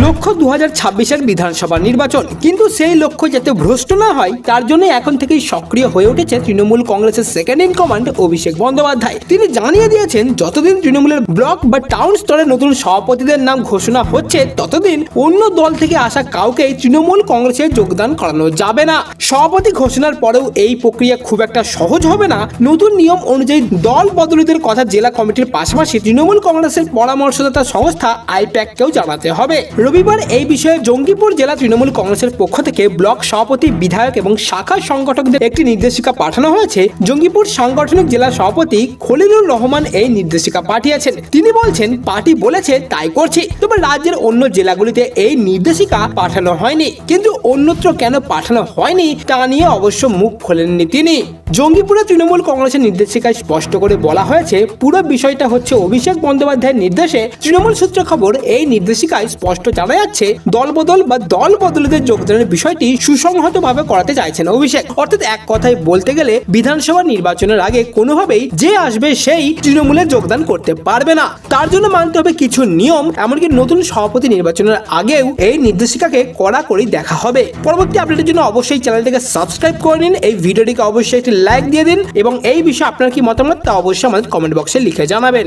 লক্ষ্য 2026-এর বিধানসভা নির্বাচন, কিন্তু সেই লক্ষ্য যাতে ভ্রষ্ট না হয় তার জন্য এখন থেকেই সক্রিয় হয়ে উঠেছে তৃণমূল কংগ্রেসের second in command Abhishek Bandyopadhyay. তিনি জানিয়ে দিয়েছেন, যতদিন তৃণমূলের ব্লক বা টাউন স্তরে নতুন সভাপতিদের নাম ঘোষণা হচ্ছে ততদিন অন্য দল থেকে আসা কাউকে তৃণমূল কংগ্রেসে যোগদান করানো যাবে না। সভাপতি ঘোষণার পরেও এই প্রক্রিয়া খুব একটা সহজ হবে না। নতুন নিয়ম অনুযায়ী দল বদলিতের কথা জেলা কমিটির পাশাপাশি তৃণমূল কংগ্রেসের পরামর্শদাতা সংস্থা আইপ্যাককেও জানাতে হবে। রবিবার এই বিষয়ে জঙ্গিপুর জেলা তৃণমূল কংগ্রেসের পক্ষ থেকে ব্লক সভাপতি, বিধায়ক এবং শাখা সংগঠকদের একটি নির্দেশিকা পাঠানো হয়েছে। জঙ্গিপুর সাংগঠনিক জেলা সভাপতি খলিলুর রহমান এই নির্দেশিকা পাঠিয়েছেন। তিনি বলছেন, পার্টি বলেছে তাই করছি। তবে রাজ্যের অন্য জেলাগুলিতে এই নির্দেশিকা পাঠানো হয়নি, কিন্তু অন্যত্র কেন পাঠানো হয়নি তা নিয়ে অবশ্য মুখ খোলেননি তিনি। জঙ্গিপুরে তৃণমূল কংগ্রেসের নির্দেশিকায় স্পষ্ট করে বলা হয়েছে, পুরো বিষয়টা হচ্ছে অভিষেক বন্দ্যোপাধ্যায়ের নির্দেশে। তৃণমূল সূত্রে খবর, এই নির্দেশিকায় স্পষ্ট জানা যাচ্ছে দলবদল বা দল বদলিদের যোগদানের বিষয়টি সুসংহতভাবে করাতে চাইছেন অভিষেক। অর্থাৎ এক কথায় বলতে গেলে বিধানসভা নির্বাচনের আগে কোনোভাবেই যে আসবে সেই তৃণমূলে যোগদান করতে পারবে না। তার জন্য মানতে হবে কিছু নিয়ম, এমনকি নতুন সভাপতি নির্বাচনের আগেও এই নির্দেশিকাকে কড়াকড়ি দেখা হবে। পরবর্তী আপডেটের জন্য অবশ্যই চ্যানেলটিকে সাবস্ক্রাইব করে নিন, এই ভিডিওটিকে অবশ্যই একটি লাইক দিয়ে দিন এবং এই বিষয়ে আপনার কি মতামত তা অবশ্যই আমাদের কমেন্ট বক্সে লিখে জানাবেন।